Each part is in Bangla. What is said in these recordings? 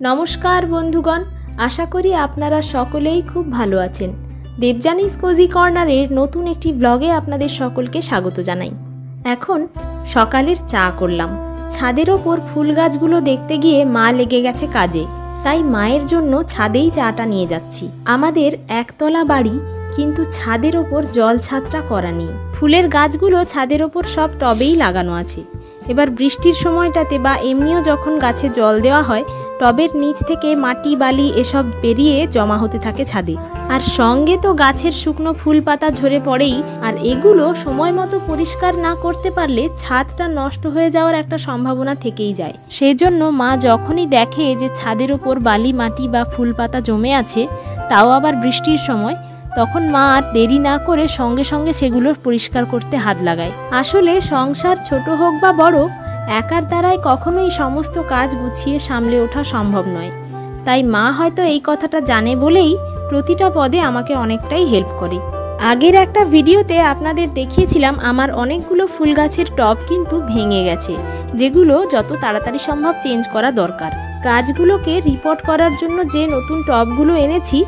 নমস্কার বন্ধুগণ, আশা করি আপনারা সকলেই খুব ভালো আছেন। দেবযানীস কোজি কর্নারের নতুন একটি ব্লগে আপনাদের সকলকে স্বাগত জানাই। এখন সকালের চা করলাম। ছাদের ওপর ফুল গাছগুলো দেখতে গিয়ে মা লেগে গেছে কাজে, তাই মায়ের জন্য ছাদেই চাটা নিয়ে যাচ্ছি। আমাদের একতলা বাড়ি, কিন্তু ছাদের ওপর জল ছাদটা করা নেই। ফুলের গাছগুলো ছাদের ওপর সব টবেই লাগানো আছে। এবার বৃষ্টির সময়টাতে বা এমনিও যখন গাছে জল দেওয়া হয়, টবের নিচ থেকে মাটি বালি এসব বেরিয়ে জমা হতে থাকে ছাদে। আর সঙ্গে তো গাছের শুকনো ফুল পাতা ঝরে পড়েই, আর এগুলো সময় মতো পরিষ্কার না করতে পারলে ছাদটা নষ্ট হয়ে যাওয়ার একটা সম্ভাবনা থেকেই যায়। সেই জন্য মা যখনই দেখে যে ছাদের ওপর বালি মাটি বা ফুল পাতা জমে আছে, তাও আবার বৃষ্টির সময়, তখন মা আর দেরি না করে সঙ্গে সঙ্গে সেগুলোর পরিষ্কার করতে হাত লাগায়। আসলে সংসার ছোট হোক বা বড়, একার দ্বারাই কখনোই সমস্ত কাজ গুছিয়ে সামলে ওঠা সম্ভব নয়। তাই মা হয়তো এই কথাটা জানে বলেই প্রতিটা পদে আমাকে অনেকটাই হেল্প করে। আগের একটা ভিডিওতে আপনাদের দেখিয়েছিলাম আমার অনেকগুলো ফুল গাছের টব কিন্তু ভেঙে গেছে, যেগুলো যত তাড়াতাড়ি সম্ভব চেঞ্জ করা দরকার। গাছগুলোকে রিপোর্ট করার জন্য যে নতুন টবগুলো এনেছি,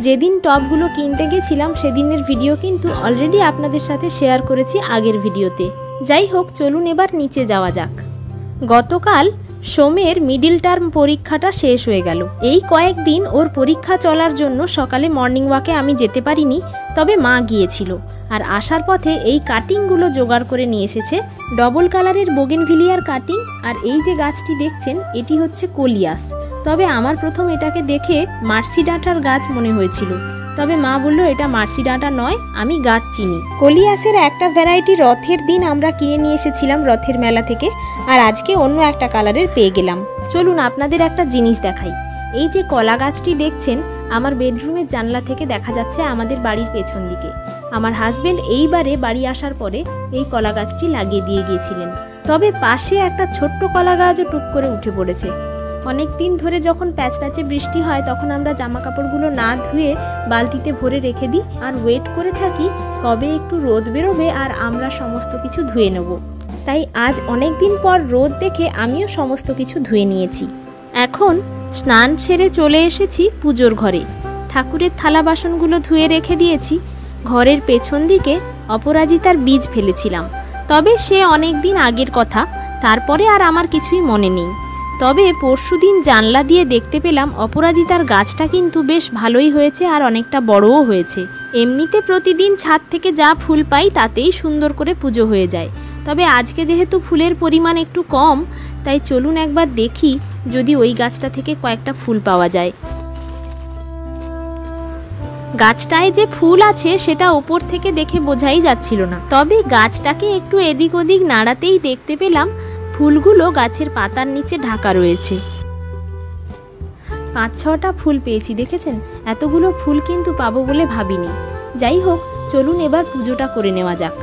যেদিন টবগুলো কিনতে গেছিলাম সেদিনের ভিডিও কিন্তু অলরেডি আপনাদের সাথে শেয়ার করেছি আগের ভিডিওতে। যাই হোক, চলুন এবার নিচে যাওয়া যাক। গতকাল সোমের মিডিল টার্ম পরীক্ষাটা শেষ হয়ে গেল। এই কয়েকদিন ওর পরীক্ষা চলার জন্য সকালে মর্নিং ওয়াকে আমি যেতে পারিনি, তবে মা গিয়েছিল। আর আসার পথে এই কাটিংগুলো জোগাড় করে নিয়ে এসেছে। ডবল কালারের বোগেনভিলিয়ার কাটিং। আর এই যে গাছটি দেখছেন, এটি হচ্ছে কোলিয়াস। তবে আমার প্রথম এটাকে দেখে মার্সি ডাঁটার গাছ মনে হয়েছিল, তবে মা বলল এটা মার্সি ডাঁটা নয়, আমি গাছ চিনি। কোলিয়াসের একটা ভ্যারাইটি রথের দিন আমরা কিনে নিয়ে এসেছিলাম রথের মেলা থেকে, আর আজকে অন্য একটা কালারের পেয়ে গেলাম। চলুন আপনাদের একটা জিনিস দেখাই। এই যে কলা গাছটি দেখছেন, আমার বেডরুমের জানলা থেকে দেখা যাচ্ছে আমাদের বাড়ির পেছন দিকে। আমার হাজবেন্ড এইবারে বাড়ি আসার পরে এই কলা গাছটি লাগিয়ে দিয়ে গিয়েছিলেন। তবে পাশে একটা ছোট্ট কলা গাছও টুক করে উঠে পড়েছে। অনেক দিন ধরে যখন প্যাচ প্যাচে বৃষ্টি হয়, তখন আমরা জামা কাপড়গুলো না ধুয়ে বালতিতে ভরে রেখে দিই আর ওয়েট করে থাকি কবে একটু রোদ বেরোবে আর আমরা সমস্ত কিছু ধুয়ে নেব। তাই আজ অনেক দিন পর রোদ দেখে আমিও সমস্ত কিছু ধুয়ে নিয়েছি। এখন স্নান সেরে চলে এসেছি পুজোর ঘরে। ঠাকুরের থালা বাসনগুলো ধুয়ে রেখে দিয়েছি। ঘরের পেছন দিকে অপরাজিতার বীজ ফেলেছিলাম, তবে সে অনেক দিন আগের কথা, তারপরে আর আমার কিছুই মনে নেই। তবে পরশুদিন জানলা দিয়ে দেখতে পেলাম অপরাজিতার গাছটা কিন্তু বেশ ভালোই হয়েছে আর অনেকটা বড়ও হয়েছে। এমনিতে প্রতিদিন ছাদ থেকে যা ফুল পাই তাতেই সুন্দর করে পুজো হয়ে যায়, তবে আজকে যেহেতু ফুলের পরিমাণ একটু কম, তাই চলুন একবার দেখি যদি ওই গাছটা থেকে কয়েকটা ফুল পাওয়া যায়। গাছটায় যে ফুল আছে সেটা ওপর থেকে দেখে বোঝাই যাচ্ছিল না, তবে গাছটাকে একটু এদিক ওদিক নাড়াতেই দেখতে পেলাম ফুলগুলো গাছের পাতার নিচে ঢাকা রয়েছে। 5-6টা ফুল পেয়েছি, দেখেছেন? এতগুলো ফুল কিন্তু পাবো বলে ভাবিনি। যাই হোক, চলুন এবার পুজোটা করে নেওয়া যাক।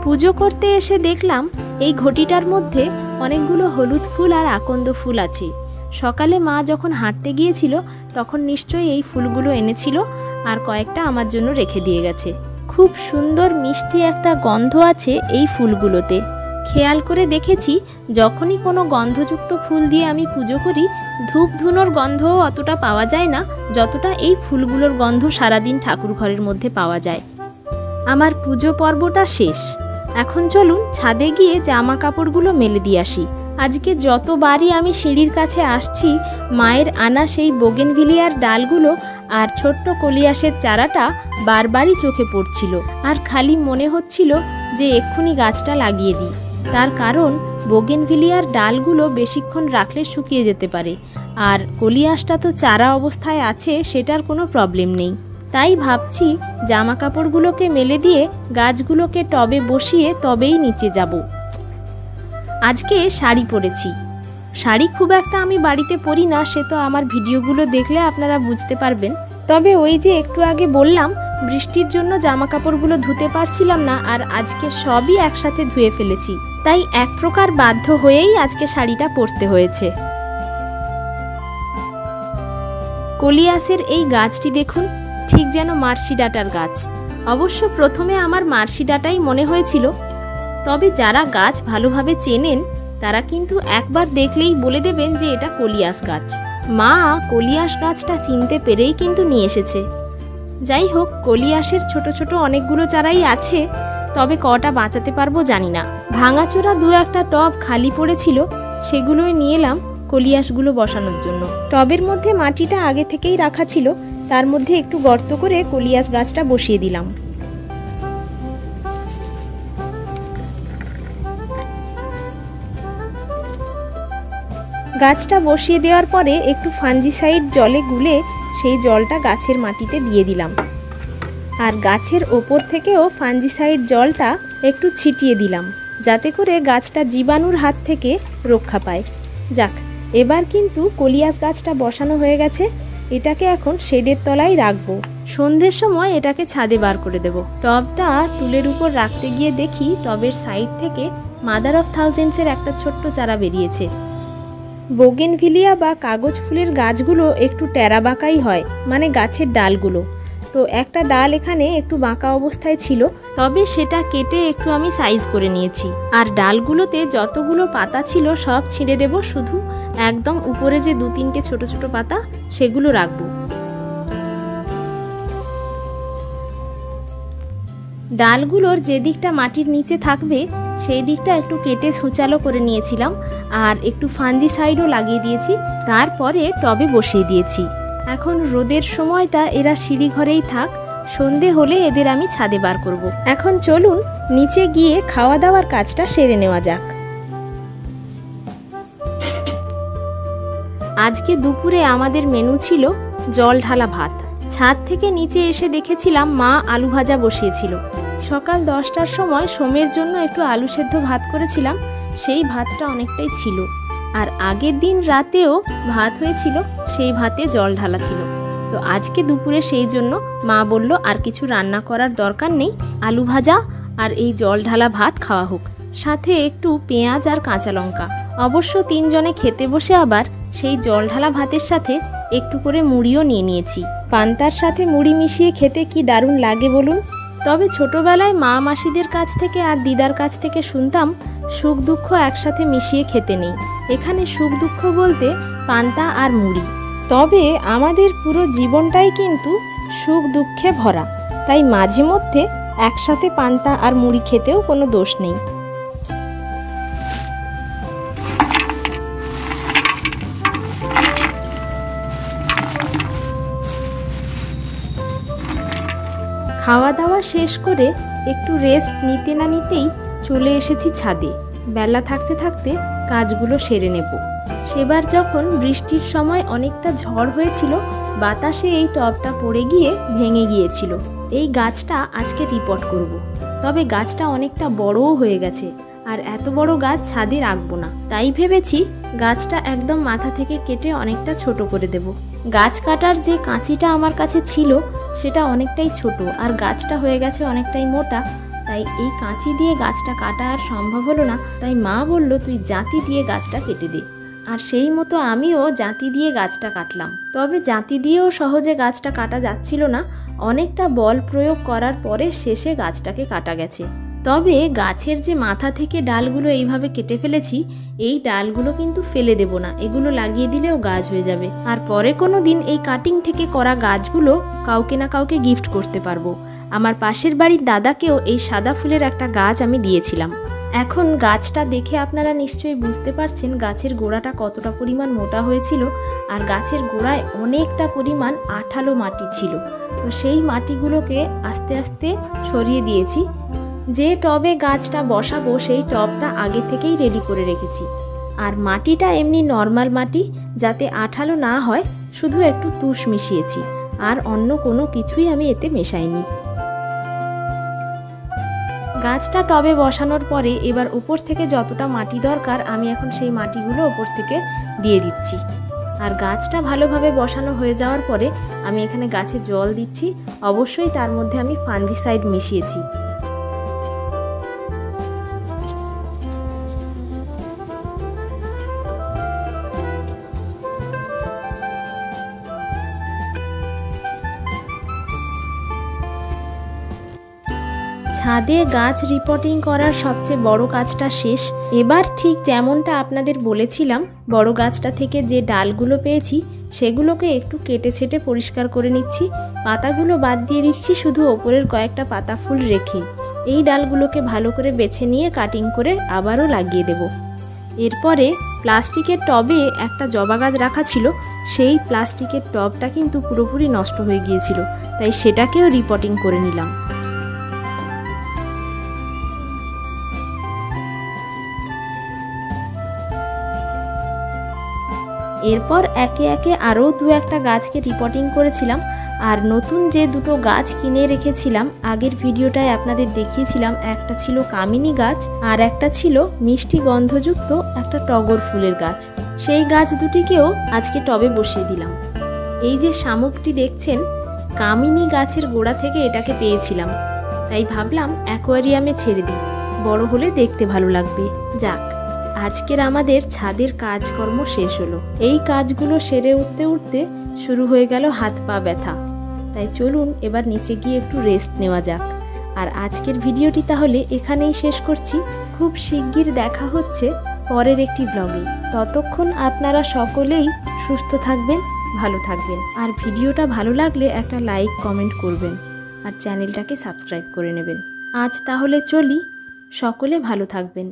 পুজো করতে এসে দেখলাম এই ঘটিটার মধ্যে অনেকগুলো হলুদ ফুল আর আকন্দ ফুল আছে। সকালে মা যখন হাঁটতে গিয়েছিল তখন নিশ্চয়ই এই ফুলগুলো এনেছিল আর কয়েকটা আমার জন্য রেখে দিয়ে গেছে। খুব সুন্দর মিষ্টি একটা গন্ধ আছে এই ফুলগুলোতে। খেয়াল করে দেখেছি যখনই কোনো গন্ধযুক্ত ফুল দিয়ে আমি পুজো করি, ধূপ ধুনোর গন্ধও অতটা পাওয়া যায় না যতটা এই ফুলগুলোর গন্ধ সারাদিন ঠাকুর ঘরের মধ্যে পাওয়া যায়। আমার পুজো পর্বটা শেষ। এখন চলুন ছাদে গিয়ে জামা কাপড়গুলো মেলে দিয়ে আসি। আজকে যতবারই আমি সিঁড়ির কাছে আসছি, মায়ের আনা সেই বোগেনভিলিয়ার ডালগুলো আর ছোট্ট কোলিয়াসের চারাটা বারবারই চোখে পড়ছিল, আর খালি মনে হচ্ছিল যে এক্ষুনি গাছটা লাগিয়ে দিই। তার কারণ বোগেনভিলিয়ার ডালগুলো বেশিক্ষণ রাখলে শুকিয়ে যেতে পারে, আর কোলিয়াসটা তো চারা অবস্থায় আছে, সেটার কোনো প্রবলেম নেই। তাই ভাবছি জামা কাপড়গুলোকে মেলে দিয়ে গাছগুলোকে টবে বসিয়ে তবেই নিচে যাব। আজকে শাড়ি পরেছি। শাড়ি খুব একটা আমি বাড়িতে পরি না, সে তো আমার ভিডিওগুলো দেখলে আপনারা বুঝতে পারবেন। তবে ওই যে একটু আগে বললাম, বৃষ্টির জন্য জামা কাপড়গুলো ধুতে পারছিলাম না, আর আজকে সবই একসাথে ধুয়ে ফেলেছি। তাই এক প্রকার বাধ্য হয়েই আজকে শাড়িটা পরতে হয়েছে। কোলিয়াসের এই গাছটি দেখুন, ঠিক যেন মার্সি ডাঁটার গাছ। অবশ্য প্রথমে আমার মার্সি ডাঁটাই মনে হয়েছিল, তবে যারা গাছ ভালোভাবে চেনেন তারা কিন্তু একবার দেখলেই বলে দেবেন যে এটা কলিয়াস গাছ। মা কলিয়াস গাছটা চিনতে পেরেই কিন্তু নিয়ে এসেছে। যাই হোক, কলিয়াসের ছোট ছোট অনেকগুলো চারাই আছে, তবে কটা বাঁচাতে পারবো জানি না। ভাঙাচোরা দু একটা টব খালি পড়েছিল, সেগুলোই নিয়ে এলাম কলিয়াসগুলো বসানোর জন্য। টবের মধ্যে মাটিটা আগে থেকেই রাখা ছিল, তার মধ্যে একটু গর্ত করে কলিয়াস গাছটা বসিয়ে দিলাম। গাছটা বসিয়ে দেওয়ার পরে একটু ফাঞ্জিসাইড জলে গুলে সেই জলটা গাছের মাটিতে দিয়ে দিলাম, আর গাছের ওপর থেকেও ফাঞ্জিসাইড জলটা একটু ছিটিয়ে দিলাম, যাতে করে গাছটা জীবাণুর হাত থেকে রক্ষা পায়। যাক, এবার কিন্তু কলিয়াস গাছটা বসানো হয়ে গেছে। এটাকে এখন শেডের তলায় রাখবো। সন্ধ্যের সময় এটাকে ছাদে বার করে দেব। টবটা টুলের উপর রাখতে গিয়ে দেখি টবের সাইড থেকে মাদার অফ থাউজেন্ডসের একটা ছোট্ট চারা বেরিয়েছে। বোগেনভিলিয়া বা কাগজ ফুলের গাছগুলো একটু টেরা বাঁকাই হয়, মানে গাছের ডালগুলো। তো একটা ডাল এখানে একটু বাঁকা অবস্থায় ছিল, তবে সেটা কেটে একটু আমি সাইজ করে নিয়েছি। আর ডালগুলোতে যতগুলো পাতা ছিল সব ছিঁড়ে দেব, শুধু একদম উপরে যে দু তিনটে ছোট ছোট পাতা সেগুলো রাখবো। ডালগুলোর যে দিকটা মাটির নিচে থাকবে সেই দিকটা একটু কেটে সূচালো করে নিয়েছিলাম, আর একটু ফাঞ্জিসাইডও লাগিয়ে দিয়েছি। তারপরে টবে বসিয়ে দিয়েছি। এখন রোদের সময়টা এরা সিঁড়ি ঘরেই থাক, সন্ধে হলে এদের আমি ছাদে বার করব। এখন চলুন নিচে গিয়ে খাওয়া দাওয়ার কাজটা সেরে নেওয়া যাক। আজকে দুপুরে আমাদের মেনু ছিল জল ঢালা ভাত। ছাদ থেকে নিচে এসে দেখেছিলাম মা আলু ভাজা বসিয়েছিল। সকাল 10টার সময় সোমের জন্য একটু আলু সেদ্ধ ভাত করেছিলাম, সেই ভাতটা অনেকটাই ছিল। আর আগের দিন রাতেও ভাত হয়েছিল, সেই ভাতে জল ঢালা ছিল। তো আজকে দুপুরে সেই জন্য মা বলল আর কিছু রান্না করার দরকার নেই, আলু ভাজা আর এই জল ঢালা ভাত খাওয়া হোক, সাথে একটু পেঁয়াজ আর কাঁচা লঙ্কা। অবশ্য 3 জনে খেতে বসে আবার সেই জল ঢালা ভাতের সাথে একটু করে মুড়িও নিয়ে নিয়েছি। পান্তার সাথে মুড়ি মিশিয়ে খেতে কি দারুণ লাগে বলুন। তবে ছোটবেলায় মা মাসিদের কাছ থেকে আর দিদার কাছ থেকে শুনতাম সুখ দুঃখ একসাথে মিশিয়ে খেতে নেই। এখানে সুখ দুঃখ বলতে পান্তা আর মুড়ি। তবে আমাদের পুরো জীবনটাই কিন্তু সুখ দুঃখে ভরা, তাই মাঝে মধ্যে একসাথে পান্তা আর মুড়ি খেতেও কোনো দোষ নেই। খাওয়া দাওয়া শেষ করে একটু রেস্ট নিতে না নিতেই চলে এসেছি ছাদে। বেলা থাকতে থাকতে কাজগুলো সেরে নেব। সেবার যখন বৃষ্টির সময় অনেকটা ঝড় হয়েছিল, বাতাসে এই টবটা পড়ে গিয়ে ভেঙে গিয়েছিল। এই গাছটা আজকে রিপোর্ট করব। তবে গাছটা অনেকটা বড়ও হয়ে গেছে, আর এত বড় গাছ ছাদে রাখবো না। তাই ভেবেছি গাছটা একদম মাথা থেকে কেটে অনেকটা ছোট করে দেব। গাছ কাটার যে কাঁচিটা আমার কাছে ছিল সেটা অনেকটাই ছোট, আর গাছটা হয়ে গেছে অনেকটাই মোটা। তাই এই কাঁচি দিয়ে গাছটা কাটা আর সম্ভব হলো না। তাই মা বলল তুই জাঁতি দিয়ে গাছটা কেটে দে। আর সেই মতো আমিও জাঁতি দিয়ে গাছটা কাটলাম। তবে জাঁতি দিয়েও সহজে গাছটা কাটা যাচ্ছিল না, অনেকটা বল প্রয়োগ করার পরে শেষে গাছটাকে কাটা গেছে। তবে গাছের যে মাথা থেকে ডালগুলো এইভাবে কেটে ফেলেছি, এই ডালগুলো কিন্তু ফেলে দেব না, এগুলো লাগিয়ে দিলেও গাছ হয়ে যাবে। আর পরে কোনো দিন এই কাটিং থেকে করা গাছগুলো কাউকে না কাউকে গিফট করতে পারবো। আমার পাশের বাড়ির দাদাকেও এই সাদা ফুলের একটা গাছ আমি দিয়েছিলাম। এখন গাছটা দেখে আপনারা নিশ্চয়ই বুঝতে পারছেন গাছের গোড়াটা কতটা পরিমাণ মোটা হয়েছিল, আর গাছের গোড়ায় অনেকটা পরিমাণ আঠালো মাটি ছিল। তো সেই মাটিগুলোকে আস্তে আস্তে সরিয়ে দিয়েছি। যে টবে গাছটা বসাবো সেই টবটা আগে থেকেই রেডি করে রেখেছি। আর মাটিটা এমনি নর্মাল মাটি, যাতে আঠালো না হয়, শুধু একটু তুষ মিশিয়েছি, আর অন্য কোনো কিছুই আমি এতে মেশাইনি। গাছটা টবে বসানোর পরে এবার উপর থেকে যতটা মাটি দরকার আমি এখন সেই মাটিগুলো উপর থেকে দিয়ে দিচ্ছি। আর গাছটা ভালোভাবে বসানো হয়ে যাওয়ার পরে আমি এখানে গাছে জল দিচ্ছি। অবশ্যই তার মধ্যে আমি ফাঞ্জিসাইড মিশিয়েছি। ছাদে গাছ রিপোর্টিং করার সবচেয়ে বড় কাজটা শেষ। এবার ঠিক যেমনটা আপনাদের বলেছিলাম, বড় গাছটা থেকে যে ডালগুলো পেয়েছি সেগুলোকে একটু কেটে ছেটে পরিষ্কার করে নিচ্ছি। পাতাগুলো বাদ দিয়ে দিচ্ছি, শুধু ওপরের কয়েকটা পাতা ফুল রেখে। এই ডালগুলোকে ভালো করে বেছে নিয়ে কাটিং করে আবারও লাগিয়ে দেব। এরপরে প্লাস্টিকের টবে একটা জবা গাছ রাখা ছিল, সেই প্লাস্টিকের টবটা কিন্তু পুরোপুরি নষ্ট হয়ে গিয়েছিল, তাই সেটাকেও রিপোর্টিং করে নিলাম। এরপর একে একে আরও দু একটা গাছকে রিপোর্টিং করেছিলাম। আর নতুন যে দুটো গাছ কিনে রেখেছিলাম, আগের ভিডিওটায় আপনাদের দেখিয়েছিলাম, একটা ছিল কামিনী গাছ আর একটা ছিল মিষ্টি গন্ধযুক্ত একটা টগর ফুলের গাছ। সেই গাছ দুটিকেও আজকে টবে বসিয়ে দিলাম। এই যে শামুকটি দেখছেন, কামিনী গাছের গোড়া থেকে এটাকে পেয়েছিলাম, তাই ভাবলাম অ্যাকোয়ারিয়ামে ছেড়ে দিই, বড় হলে দেখতে ভালো লাগবে। যাক, আজকের আমাদের ছাদের কাজকর্ম শেষ হলো। এই কাজগুলো সেরে উঠতে উঠতে শুরু হয়ে গেল হাত পা ব্যথা, তাই চলুন এবার নিচে গিয়ে একটু রেস্ট নেওয়া যাক। আর আজকের ভিডিওটি তাহলে এখানেই শেষ করছি। খুব শিগগির দেখা হচ্ছে পরের একটি ব্লগে। ততক্ষণ আপনারা সকলেই সুস্থ থাকবেন, ভালো থাকবেন। আর ভিডিওটা ভালো লাগলে একটা লাইক কমেন্ট করবেন আর চ্যানেলটাকে সাবস্ক্রাইব করে নেবেন। আজ তাহলে চলি, সকলে ভালো থাকবেন।